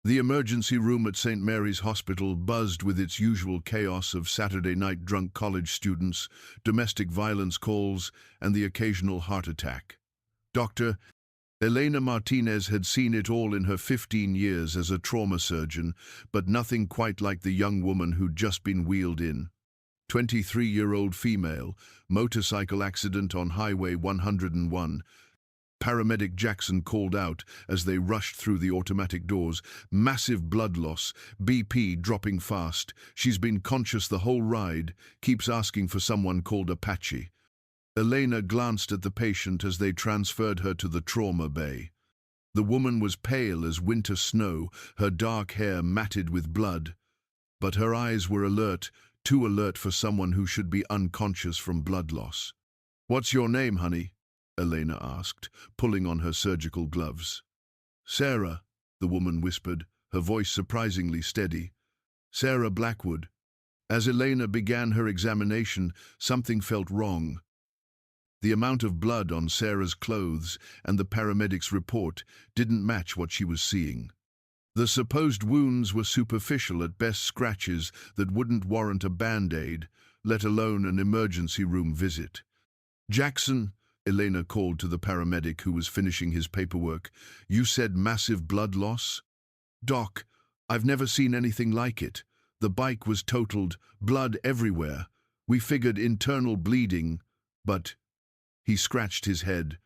The emergency room at St. Mary's Hospital buzzed with its usual chaos of Saturday night drunk college students, domestic violence calls, and the occasional heart attack. Dr. Elena Martinez had seen it all in her 15 years as a trauma surgeon, but nothing quite like the young woman who'd just been wheeled in. 23-year-old female, motorcycle accident on Highway 101. Paramedic Jackson called out as they rushed through the automatic doors. Massive blood loss, BP dropping fast. She's been conscious the whole ride, keeps asking for someone called Apache. Elena glanced at the patient as they transferred her to the trauma bay. The woman was pale as winter snow, her dark hair matted with blood. But her eyes were alert, too alert for someone who should be unconscious from blood loss. "What's your name, honey?" Elena asked, pulling on her surgical gloves. "Sarah," the woman whispered, her voice surprisingly steady. "Sarah Blackwood." As Elena began her examination, something felt wrong. The amount of blood on Sarah's clothes and the paramedic's report didn't match what she was seeing. The supposed wounds were superficial at best, scratches that wouldn't warrant a band-aid, let alone an emergency room visit. "Jackson," Elena called to the paramedic who was finishing his paperwork, "you said massive blood loss?" "Doc, I've never seen anything like it. The bike was totaled, blood everywhere. We figured internal bleeding, but—" He scratched his head.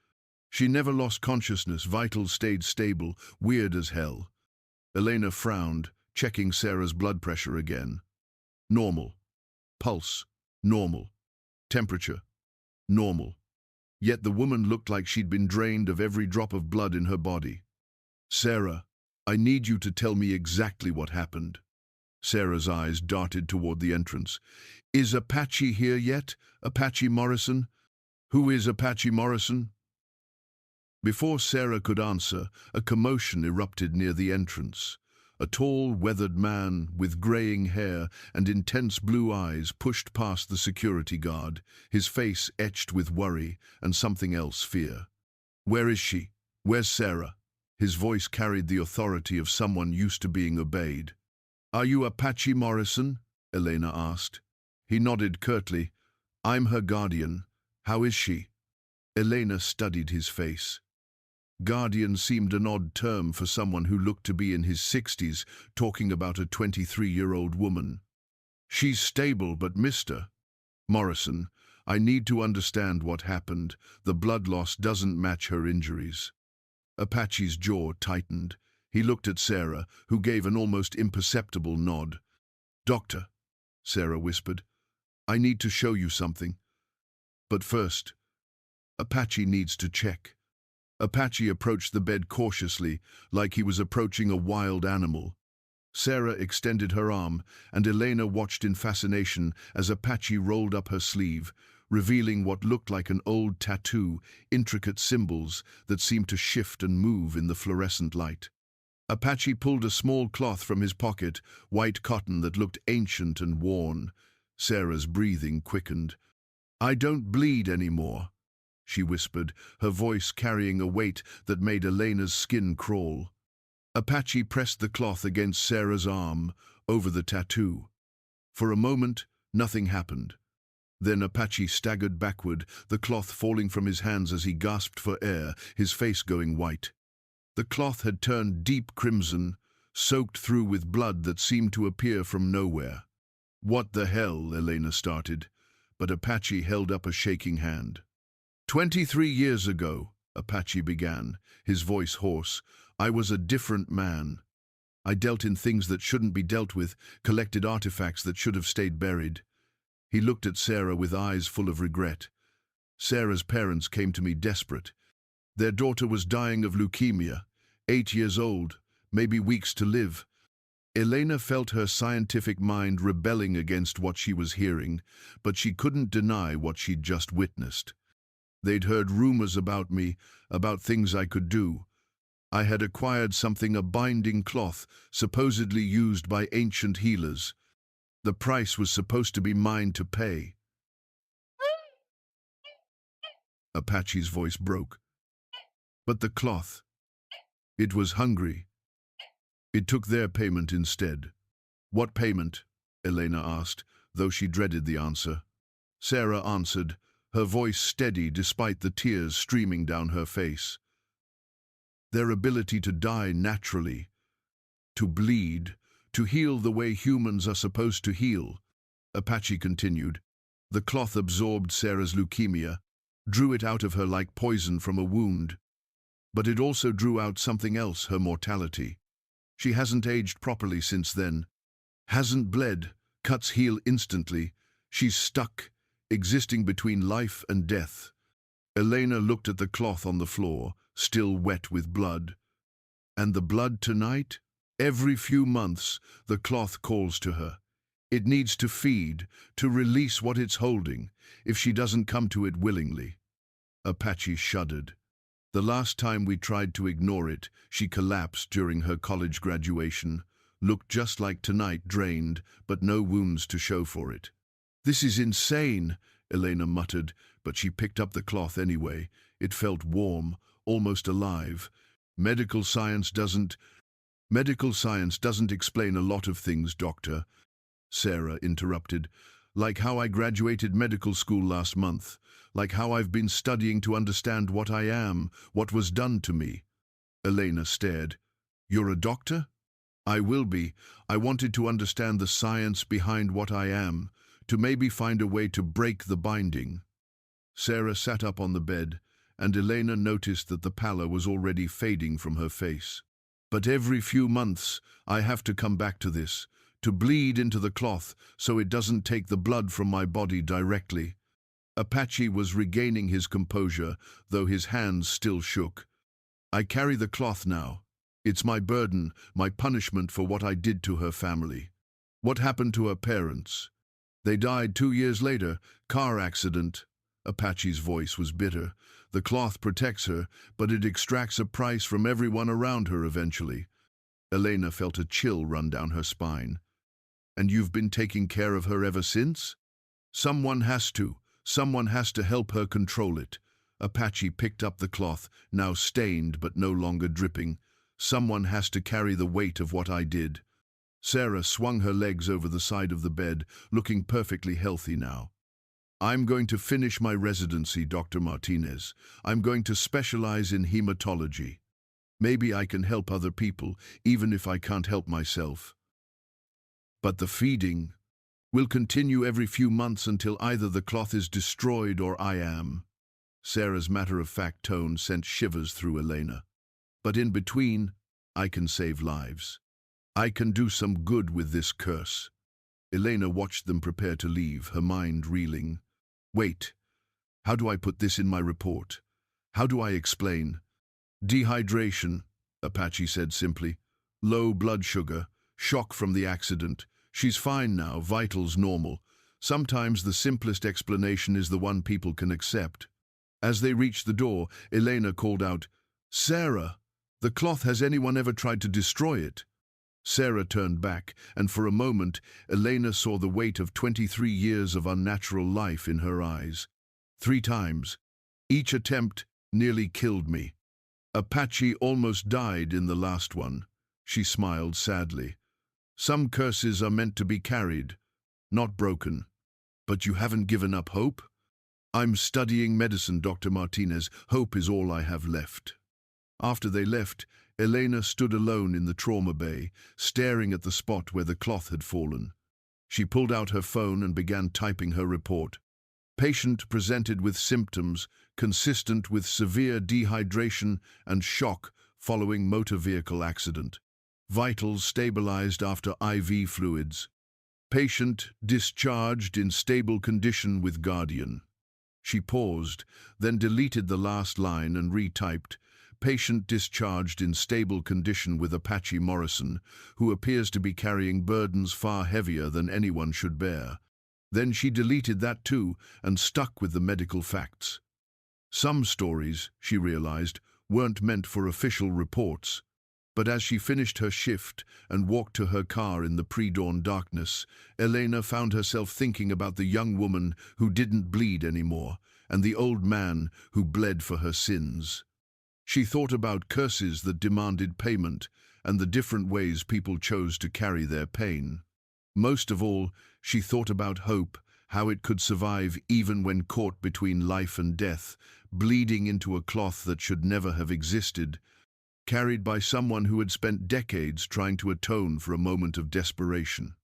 "She never lost consciousness, vitals stayed stable, weird as hell." Elena frowned, checking Sarah's blood pressure again. Normal. Pulse. Normal. Temperature. Normal. Yet the woman looked like she'd been drained of every drop of blood in her body. "Sarah, I need you to tell me exactly what happened." Sarah's eyes darted toward the entrance. "Is Apache here yet? Apache Morrison? Who is Apache Morrison?" Before Sarah could answer, a commotion erupted near the entrance. A tall, weathered man with graying hair and intense blue eyes pushed past the security guard, his face etched with worry and something else, fear. "Where is she? Where's Sarah?" His voice carried the authority of someone used to being obeyed. "Are you Apache Morrison?" Elena asked. He nodded curtly. "I'm her guardian. How is she?" Elena studied his face. Guardian seemed an odd term for someone who looked to be in his 60s, talking about a 23-year-old woman. "She's stable, but Mr. Morrison, I need to understand what happened. The blood loss doesn't match her injuries." Apache's jaw tightened. He looked at Sarah, who gave an almost imperceptible nod. "Doctor," Sarah whispered, "I need to show you something. But first, Apache needs to check." Apache approached the bed cautiously, like he was approaching a wild animal. Sarah extended her arm, and Elena watched in fascination as Apache rolled up her sleeve, revealing what looked like an old tattoo, intricate symbols that seemed to shift and move in the fluorescent light. Apache pulled a small cloth from his pocket, white cotton that looked ancient and worn. Sarah's breathing quickened. "I don't bleed anymore," she whispered, her voice carrying a weight that made Elena's skin crawl. Apache pressed the cloth against Sarah's arm, over the tattoo. For a moment, nothing happened. Then Apache staggered backward, the cloth falling from his hands as he gasped for air, his face going white. The cloth had turned deep crimson, soaked through with blood that seemed to appear from nowhere. "What the hell?" Elena started, but Apache held up a shaking hand. 23 years ago," Apache began, his voice hoarse, "I was a different man. I dealt in things that shouldn't be dealt with, collected artifacts that should have stayed buried." He looked at Sarah with eyes full of regret. "Sarah's parents came to me desperate. Their daughter was dying of leukemia, 8 years old, maybe weeks to live." Elena felt her scientific mind rebelling against what she was hearing, but she couldn't deny what she'd just witnessed. They'd heard rumors about me, about things I could do. I had acquired something, a binding cloth, supposedly used by ancient healers. The price was supposed to be mine to pay. Apache's voice broke. "But the cloth, it was hungry. It took their payment instead. What payment? Elena asked, though she dreaded the answer. Sarah answered, her voice steady despite the tears streaming down her face. Their ability to die naturally, to bleed, to heal the way humans are supposed to heal. Apache continued. The cloth absorbed Sarah's leukemia, drew it out of her like poison from a wound. But it also drew out something else, her mortality. She hasn't aged properly since then. Hasn't bled, cuts heal instantly. She's stuck, existing between life and death. Elena looked at the cloth on the floor, still wet with blood. And the blood tonight? Every few months, the cloth calls to her. It needs to feed, to release what it's holding, if she doesn't come to it willingly. Apache shuddered. The last time we tried to ignore it, she collapsed during her college graduation, looked just like tonight, drained, but no wounds to show for it. This is insane, Elena muttered, but she picked up the cloth anyway. It felt warm, almost alive. Medical science doesn't explain a lot of things, Doctor, Sarah interrupted. Like how I graduated medical school last month, like how I've been studying to understand what I am, what was done to me. Elena stared. You're a doctor? I will be. I wanted to understand the science behind what I am, to maybe find a way to break the binding. Sarah sat up on the bed, and Elena noticed that the pallor was already fading from her face. But every few months, I have to come back to this, to bleed into the cloth so it doesn't take the blood from my body directly. Apache was regaining his composure, though his hands still shook. I carry the cloth now. It's my burden, my punishment for what I did to her family. What happened to her parents? They died 2 years later, car accident. Apache's voice was bitter. The cloth protects her, but it extracts a price from everyone around her eventually. Elena felt a chill run down her spine. And you've been taking care of her ever since? Someone has to. Someone has to help her control it. Apache picked up the cloth, now stained but no longer dripping. Someone has to carry the weight of what I did. Sarah swung her legs over the side of the bed, looking perfectly healthy now. I'm going to finish my residency, Dr. Martinez. I'm going to specialize in hematology. Maybe I can help other people, even if I can't help myself. But the feeding will continue every few months until either the cloth is destroyed or I am. Sarah's matter-of-fact tone sent shivers through Elena. But in between, I can save lives. I can do some good with this curse. Elena watched them prepare to leave, her mind reeling. Wait, how do I put this in my report? How do I explain? Dehydration, Apache said simply. Low blood sugar, shock from the accident. She's fine now, vitals normal. Sometimes the simplest explanation is the one people can accept. As they reached the door, Elena called out, Sarah, the cloth, has anyone ever tried to destroy it? Sarah turned back, and for a moment, Elena saw the weight of 23 years of unnatural life in her eyes. 3 times. Each attempt nearly killed me. Apache almost died in the last one. She smiled sadly. Some curses are meant to be carried, not broken. But you haven't given up hope? I'm studying medicine, Dr. Martinez. Hope is all I have left. After they left, Elena stood alone in the trauma bay, staring at the spot where the cloth had fallen. She pulled out her phone and began typing her report. Patient presented with symptoms consistent with severe dehydration and shock following motor vehicle accident. Vitals stabilized after IV fluids. Patient discharged in stable condition with guardian. She paused, then deleted the last line and retyped, patient discharged in stable condition with Apache Morrison, who appears to be carrying burdens far heavier than anyone should bear. Then she deleted that too and stuck with the medical facts. Some stories, she realized, weren't meant for official reports. But as she finished her shift and walked to her car in the pre-dawn darkness, Elena found herself thinking about the young woman who didn't bleed anymore and the old man who bled for her sins. She thought about curses that demanded payment and the different ways people chose to carry their pain. Most of all, she thought about hope, how it could survive even when caught between life and death, bleeding into a cloth that should never have existed, carried by someone who had spent decades trying to atone for a moment of desperation.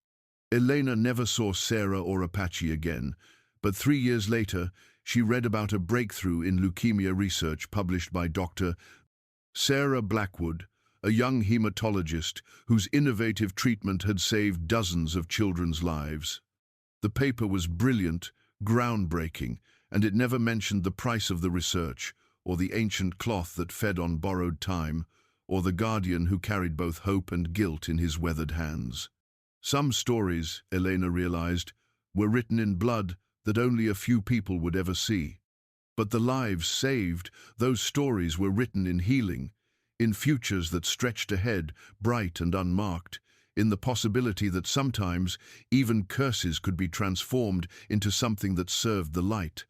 Elena never saw Sarah or Apache again, but 3 years later, she read about a breakthrough in leukemia research published by Dr. Sarah Blackwood, a young hematologist whose innovative treatment had saved dozens of children's lives. The paper was brilliant, groundbreaking, and it never mentioned the price of the research, or the ancient cloth that fed on borrowed time, or the guardian who carried both hope and guilt in his weathered hands. Some stories, Elena realized, were written in blood that only a few people would ever see. But the lives saved, those stories were written in healing, in futures that stretched ahead, bright and unmarked, in the possibility that sometimes even curses could be transformed into something that served the light.